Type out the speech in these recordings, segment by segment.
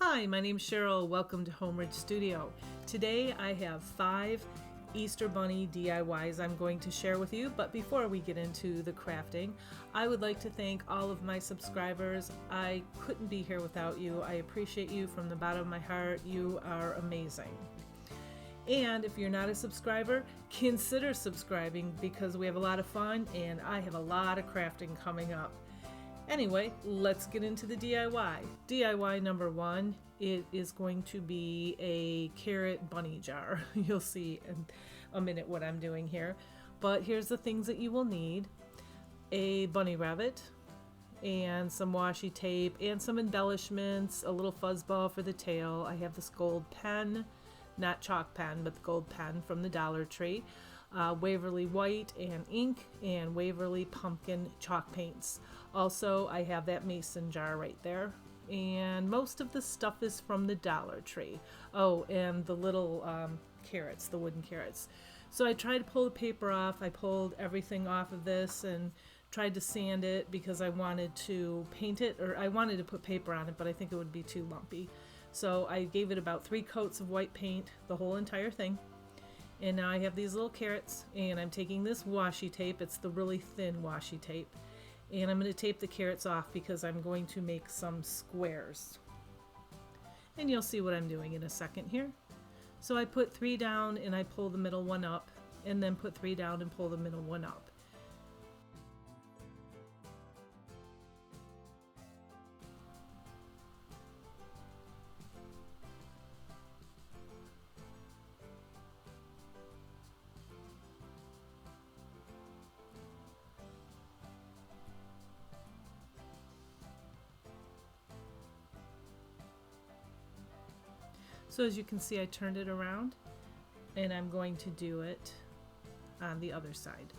Hi, my name's Cheryl. Welcome to Homeridge Studio. Today I have 5 Easter Bunny DIYs I'm going to share with you, but before we get into the crafting, I would like to thank all of my subscribers. I couldn't be here without you. I appreciate you from the bottom of my heart. You are amazing. And if you're not a subscriber, consider subscribing because we have a lot of fun and I have a lot of crafting coming up. Anyway, let's get into the DIY. DIY number 1, it is going to be a carrot bunny jar. You'll see in a minute what I'm doing here. But here's the things that you will need. A bunny rabbit and some washi tape and some embellishments, a little fuzzball for the tail. I have this gold pen, not chalk pen, but the gold pen from the Dollar Tree. Waverly white and ink and Waverly pumpkin chalk paints. Also, I have that mason jar right there. And most of the stuff is from the Dollar Tree. Oh, and the little carrots, the wooden carrots. So I tried to pull the paper off. I pulled everything off of this and tried to sand it because I wanted to paint it, or I wanted to put paper on it, but I think it would be too lumpy. So I gave it about 3 coats of white paint, the whole entire thing. And now I have these little carrots, and I'm taking this washi tape. It's the really thin washi tape. And I'm going to tape the carrots off because I'm going to make some squares. And you'll see what I'm doing in a second here. So I put 3 down and I pull the middle one up, and then put 3 down and pull the middle one up. So as you can see, I turned it around and I'm going to do it on the other side.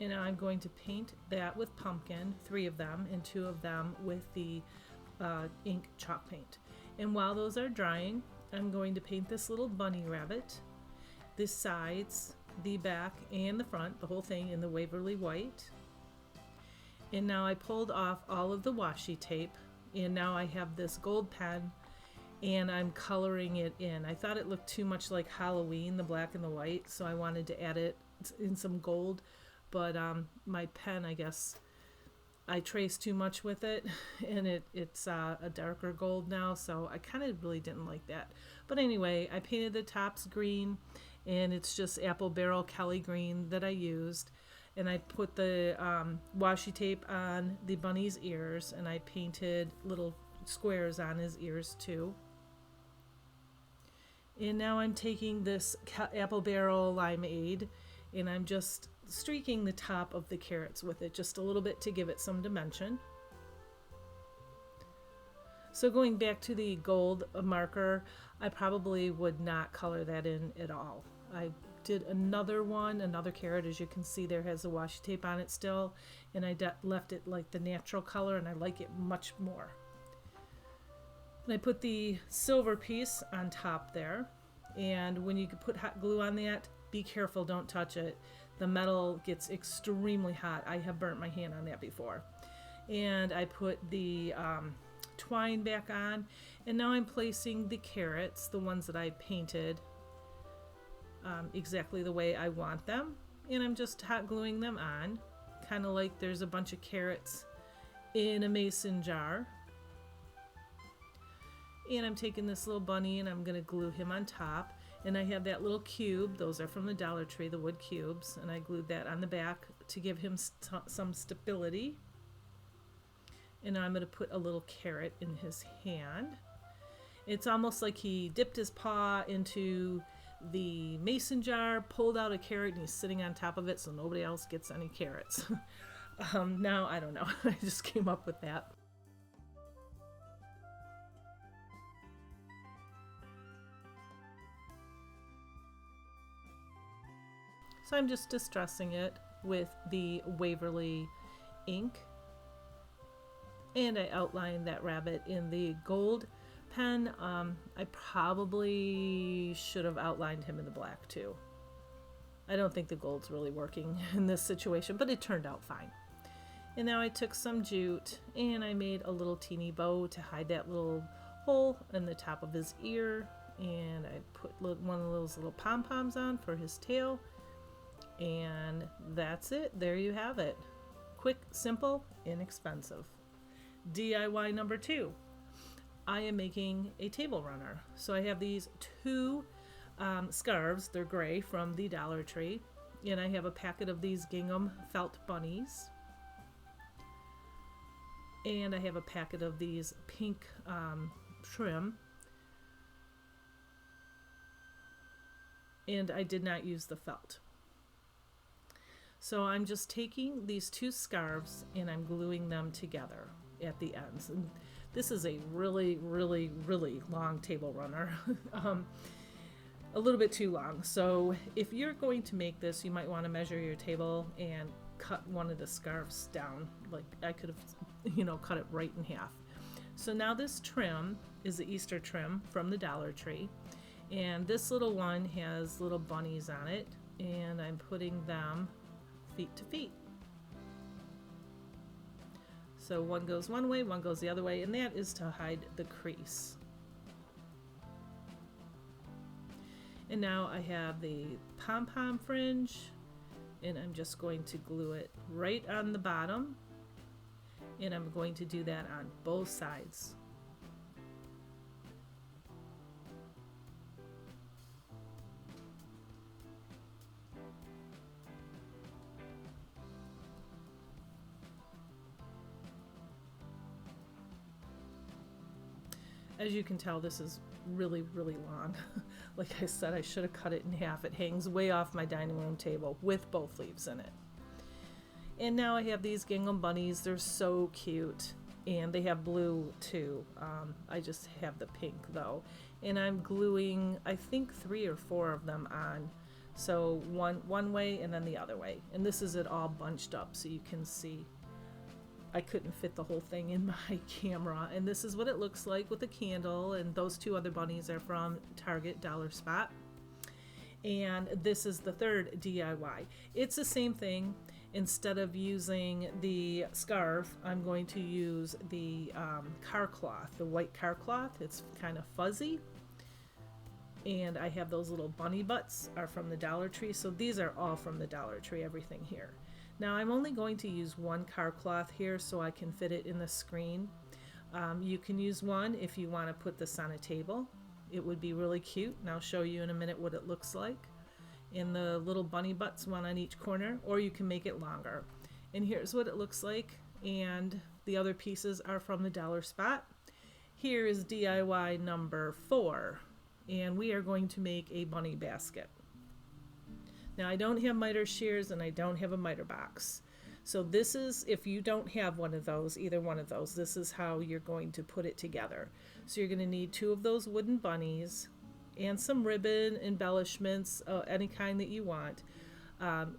And now I'm going to paint that with pumpkin, 3 of them, and 2 of them with the ink chalk paint. And while those are drying, I'm going to paint this little bunny rabbit, the sides, the back, and the front, the whole thing in the Waverly white. And now I pulled off all of the washi tape, and now I have this gold pen and I'm coloring it in. I thought it looked too much like Halloween, the black and the white, so I wanted to add it in some gold, but my pen, I guess, I traced too much with it, and it's a darker gold now, so I kind of really didn't like that. But anyway, I painted the tops green, and it's just apple barrel Kelly green that I used, and I put the washi tape on the bunny's ears, and I painted little squares on his ears too. And now I'm taking this apple barrel limeade and I'm just streaking the top of the carrots with it just a little bit to give it some dimension. So going back to the gold marker, I probably would not color that in at all. I did another carrot, as you can see there has the washi tape on it still, and I left it like the natural color, and I like it much more. And I put the silver piece on top there, and when you put hot glue on that, be careful, don't touch it. The metal gets extremely hot. I have burnt my hand on that before. And I put the twine back on, and now I'm placing the carrots, the ones that I painted, exactly the way I want them, and I'm just hot gluing them on, kind of like there's a bunch of carrots in a mason jar. And I'm taking this little bunny and I'm going to glue him on top. And I have that little cube. Those are from the Dollar Tree, the wood cubes. And I glued that on the back to give him some stability. And now I'm going to put a little carrot in his hand. It's almost like he dipped his paw into the mason jar, pulled out a carrot, and he's sitting on top of it so nobody else gets any carrots. Now, I don't know. I just came up with that. So I'm just distressing it with the Waverly ink. And I outlined that rabbit in the gold pen. I probably should have outlined him in the black too. I don't think the gold's really working in this situation, but it turned out fine. And now I took some jute and I made a little teeny bow to hide that little hole in the top of his ear. And I put one of those little pom-poms on for his tail. And that's it. There you have it. Quick, simple, inexpensive. DIY number 2. I am making a table runner. So I have these 2 scarves. They're gray from the Dollar Tree. And I have a packet of these gingham felt bunnies. And I have a packet of these pink trim. And I did not use the felt. So I'm just taking these 2 scarves and I'm gluing them together at the ends. And this is a really, really, really long table runner. A little bit too long. So if you're going to make this, you might want to measure your table and cut one of the scarves down. Like I could have, cut it right in half. So now this trim is the Easter trim from the Dollar Tree. And this little one has little bunnies on it. And I'm putting them feet to feet. So one goes one way, one goes the other way, and that is to hide the crease. And now I have the pom-pom fringe, and I'm just going to glue it right on the bottom, and I'm going to do that on both sides. As you can tell, this is really, really long. Like I said, I should have cut it in half. It hangs way off my dining room table with both leaves in it. And now I have these gingham bunnies. They're so cute. And they have blue too. I just have the pink though. And I'm gluing, I think 3 or 4 of them on. So one way and then the other way. And this is it all bunched up so you can see. I couldn't fit the whole thing in my camera, and this is what it looks like with a candle, and those 2 other bunnies are from Target Dollar Spot. And this is the 3rd DIY. It's the same thing. Instead of using the scarf, I'm going to use the car cloth, the white car cloth. It's kind of fuzzy. And I have those little bunny butts are from the Dollar Tree. So these are all from the Dollar Tree, everything here. Now I'm only going to use 1 car cloth here so I can fit it in the screen. You can use 1 if you want to put this on a table. It would be really cute, and I'll show you in a minute what it looks like. And the little bunny butts, 1 on each corner, or you can make it longer. And here's what it looks like, and the other pieces are from the Dollar Spot. Here is DIY number 4, and we are going to make a bunny basket. Now I don't have miter shears and I don't have a miter box. So this is, if you don't have one of those, either one of those, this is how you're going to put it together. So you're going to need 2 of those wooden bunnies and some ribbon embellishments, any kind that you want.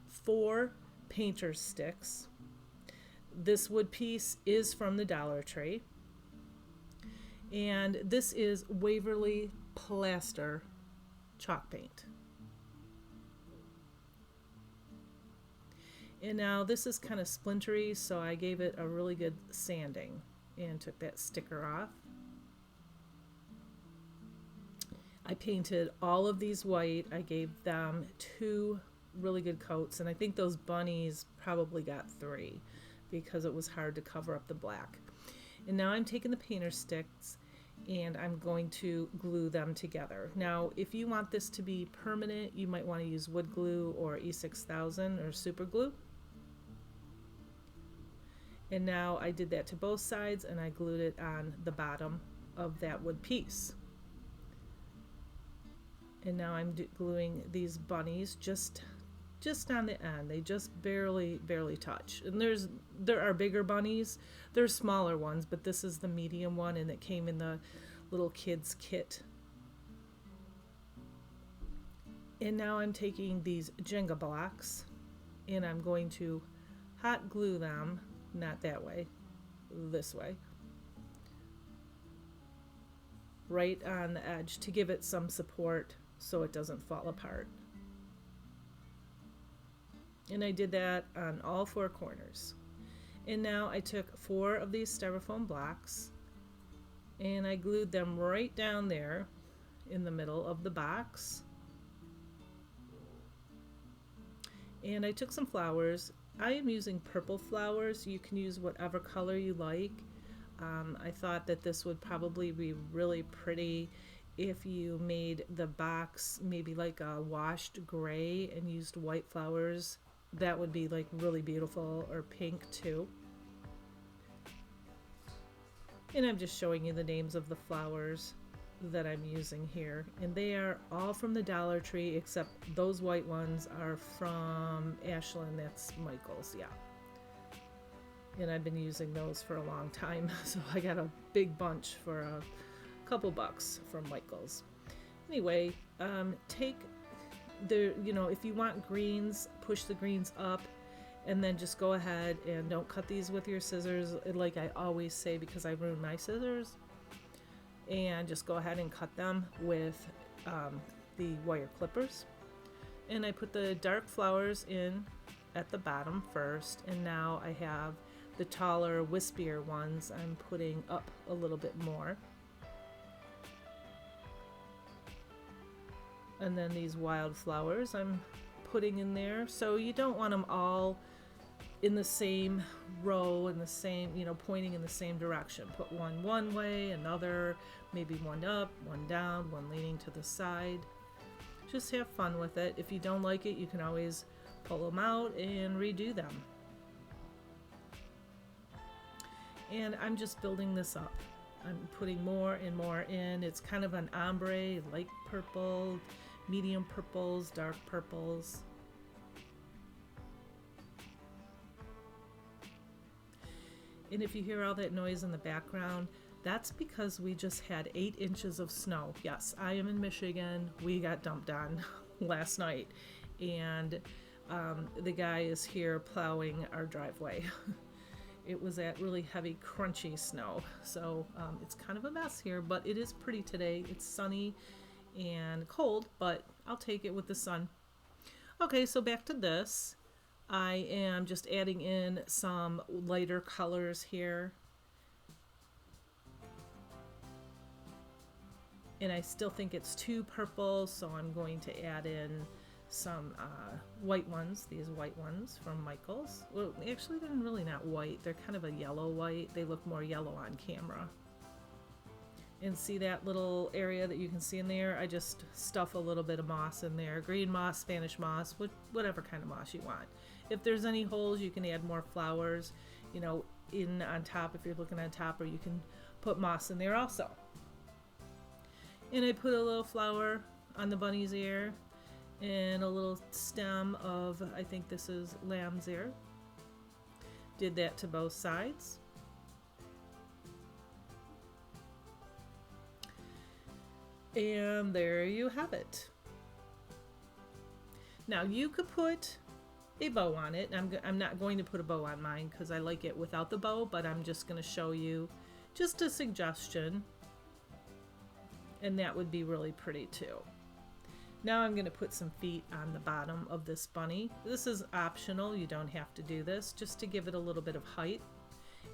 4 painter's sticks. This wood piece is from the Dollar Tree. And this is Waverly Plaster chalk paint. And now this is kind of splintery, so I gave it a really good sanding and took that sticker off. I painted all of these white. I gave them 2 really good coats, and I think those bunnies probably got 3 because it was hard to cover up the black. And now I'm taking the painter sticks and I'm going to glue them together. Now, if you want this to be permanent, you might want to use wood glue or E6000 or super glue. And now I did that to both sides and I glued it on the bottom of that wood piece. And now I'm gluing these bunnies just on the end. They just barely touch. And there are bigger bunnies. There's smaller ones, but this is the medium one, and it came in the little kids kit. And now I'm taking these Jenga blocks and I'm going to hot glue them, not that way, this way, right on the edge to give it some support so it doesn't fall apart. And I did that on all 4 corners. And now I took 4 of these styrofoam blocks and I glued them right down there in the middle of the box. And I took some flowers. I am using purple flowers. You can use whatever color you like. I thought that this would probably be really pretty if you made the box maybe like a washed gray and used white flowers. That would be like really beautiful, or pink too. And I'm just showing you the names of the flowers that I'm using here, and they are all from the Dollar Tree except those white ones are from Ashland. That's Michael's, yeah. And I've been using those for a long time, so I got a big bunch for a couple bucks from Michael's. Anyway, take the, if you want greens, push the greens up, and then just go ahead and don't cut these with your scissors like I always say, because I ruin my scissors. And just go ahead and cut them with the wire clippers. And I put the dark flowers in at the bottom first, and now I have the taller, wispier ones I'm putting up a little bit more. And then these wild flowers I'm putting in there. So you don't want them all in the same row, in the same, pointing in the same direction. Put one way, another, maybe one up, one down, one leaning to the side. Just have fun with it. If you don't like it, you can always pull them out and redo them. And I'm just building this up. I'm putting more and more in. It's kind of an ombre, light purple, medium purples, dark purples. And if you hear all that noise in the background, that's because we just had 8 inches of snow. Yes, I am in Michigan. We got dumped on last night. And the guy is here plowing our driveway. It was that really heavy, crunchy snow. So it's kind of a mess here, but it is pretty today. It's sunny and cold, but I'll take it with the sun. Okay, so back to this. I am just adding in some lighter colors here. And I still think it's too purple, so I'm going to add in some white ones, these white ones from Michael's. Well, actually they're really not white, they're kind of a yellow white. They look more yellow on camera. And see that little area that you can see in there? I just stuff a little bit of moss in there. Green moss, Spanish moss, whatever kind of moss you want. If there's any holes, you can add more flowers, in on top if you're looking on top, or you can put moss in there also. And I put a little flower on the bunny's ear and a little stem of, I think this is lamb's ear. Did that to both sides. And there you have it. Now you could put a bow on it. I'm not going to put a bow on mine because I like it without the bow, but I'm just going to show you just a suggestion. And that would be really pretty too. Now I'm going to put some feet on the bottom of this bunny. This is optional, you don't have to do this, just to give it a little bit of height.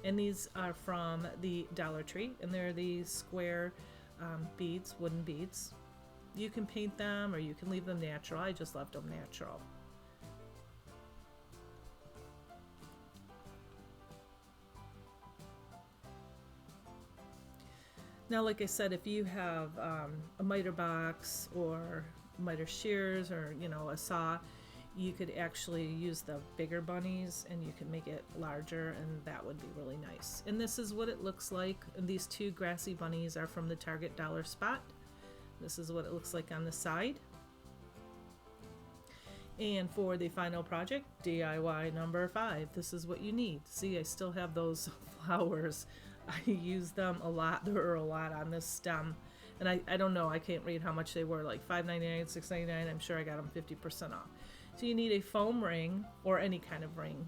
And these are from the Dollar Tree, and they're these square beads, wooden beads. You can paint them or you can leave them natural. I just left them natural. Now, like I said, if you have a miter box or miter shears or, a saw, you could actually use the bigger bunnies and you can make it larger, and that would be really nice. And this is what it looks like. And these 2 grassy bunnies are from the Target Dollar Spot. This is what it looks like on the side. And for the final project, DIY number 5, this is what you need. See, I still have those flowers. I use them a lot. There are a lot on this stem. And I don't know, I can't read how much they were, like $5.99, $6.99. I'm sure I got them 50% off. So you need a foam ring, or any kind of ring,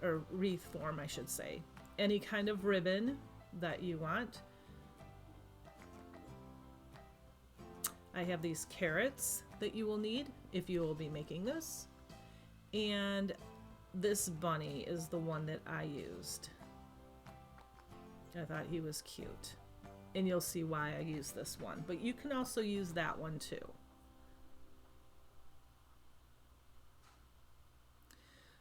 or wreath form, I should say. Any kind of ribbon that you want. I have these carrots that you will need if you will be making this. And this bunny is the one that I used. I thought he was cute. And you'll see why I used this one. But you can also use that one too.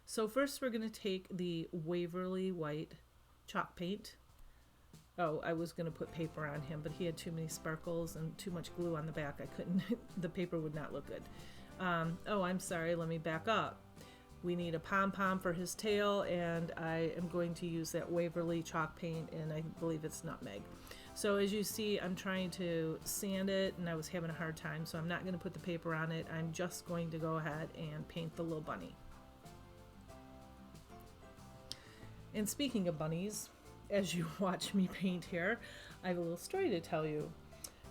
So first we're going to take the Waverly White chalk paint. Oh, I was going to put paper on him, but he had too many sparkles and too much glue on the back. I couldn't, the paper would not look good. Oh, I'm sorry, let me back up. We need a pom-pom for his tail, and I am going to use that Waverly chalk paint, and I believe it's nutmeg. So as you see, I'm trying to sand it, and I was having a hard time, so I'm not going to put the paper on it. I'm just going to go ahead and paint the little bunny. And speaking of bunnies, as you watch me paint here, I have a little story to tell you.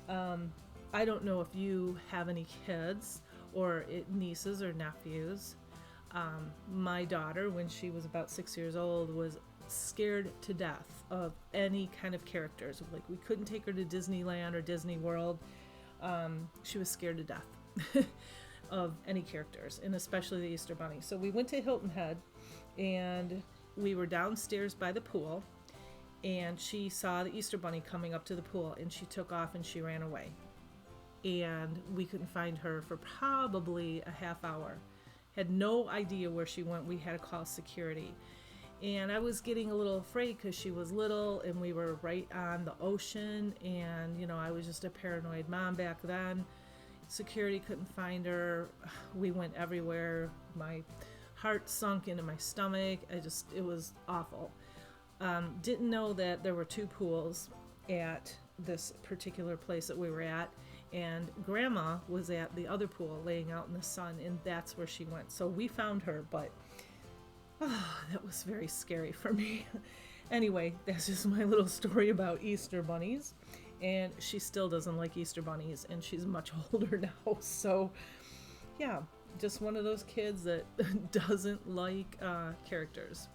I don't know if you have any kids or nieces or nephews. My daughter, when she was about 6 years old, was scared to death of any kind of characters. Like, we couldn't take her to Disneyland or Disney World. She was scared to death of any characters, and especially the Easter Bunny. So we went to Hilton Head, and we were downstairs by the pool, and she saw the Easter Bunny coming up to the pool, and she took off and she ran away. And we couldn't find her for probably a half hour. Had no idea where she went. We had to call security. And I was getting a little afraid because she was little and we were right on the ocean, and you know, I was just a paranoid mom back then. Security couldn't find her. We went everywhere. My heart sunk into my stomach. It was awful. Didn't know that there were two pools at this particular place that we were at, and Grandma was at the other pool laying out in the sun, and that's where she went. So we found her, but that was very scary for me. Anyway, that's just my little story about Easter bunnies, and she still doesn't like Easter bunnies, and she's much older now. So yeah, just one of those kids that doesn't like characters.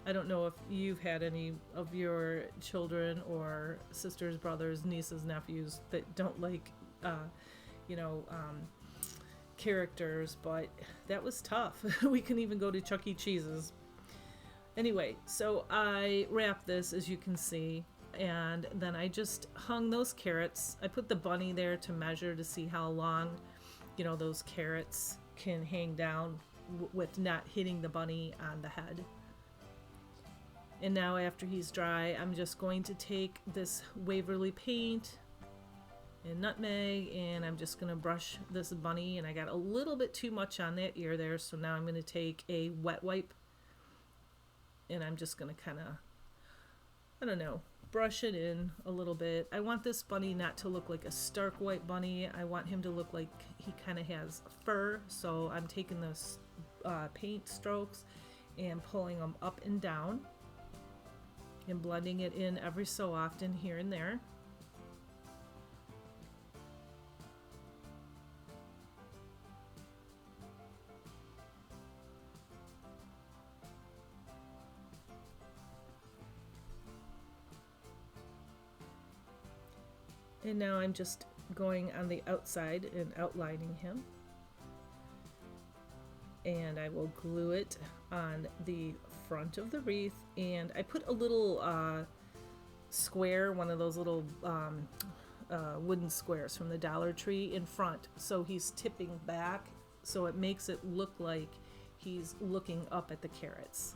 I don't know if you've had any of your children or sisters, brothers, nieces, nephews that don't like, characters, but that was tough. We couldn't even go to Chuck E. Cheese's. Anyway, so I wrapped this, as you can see, and then I just hung those carrots. I put the bunny there to measure to see how long, those carrots can hang down with not hitting the bunny on the head. And now after he's dry, I'm just going to take this Waverly paint and nutmeg, and I'm just going to brush this bunny, and I got a little bit too much on that ear there, so now I'm going to take a wet wipe, and I'm just going to kind of, brush it in a little bit. I want this bunny not to look like a stark white bunny. I want him to look like he kind of has fur, so I'm taking those paint strokes and pulling them up and down and blending it in every so often here and there. And now I'm just going on the outside and outlining him. And I will glue it on the front of the wreath, and I put a little square, one of those little wooden squares from the Dollar Tree in front, so he's tipping back, so it makes it look like he's looking up at the carrots.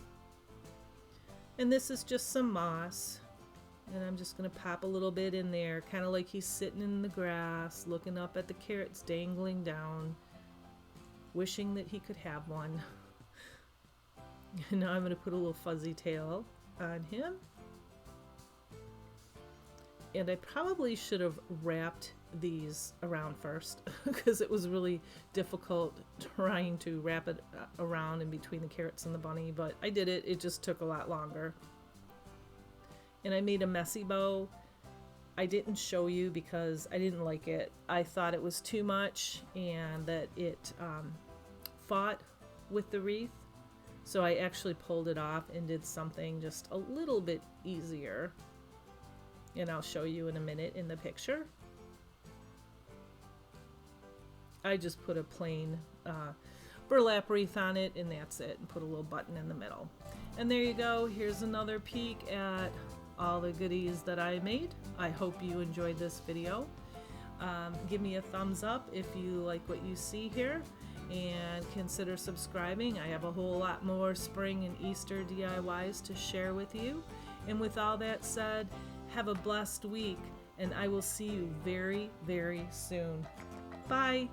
And this is just some moss, and I'm just going to pop a little bit in there, kind of like he's sitting in the grass looking up at the carrots dangling down, wishing that he could have one. And now I'm going to put a little fuzzy tail on him. And I probably should have wrapped these around first because it was really difficult trying to wrap it around in between the carrots and the bunny, but I did it. It just took a lot longer. And I made a messy bow. I didn't show you because I didn't like it. I thought it was too much and that it fought with the wreath. So I actually pulled it off and did something just a little bit easier. And I'll show you in a minute in the picture. I just put a plain burlap wreath on it, and that's it, and put a little button in the middle. And there you go. Here's another peek at all the goodies that I made. I hope you enjoyed this video. Give me a thumbs up if you like what you see here, and consider subscribing. I have a whole lot more spring and Easter DIYs to share with you. And with all that said, have a blessed week, and I will see you very, very soon. Bye!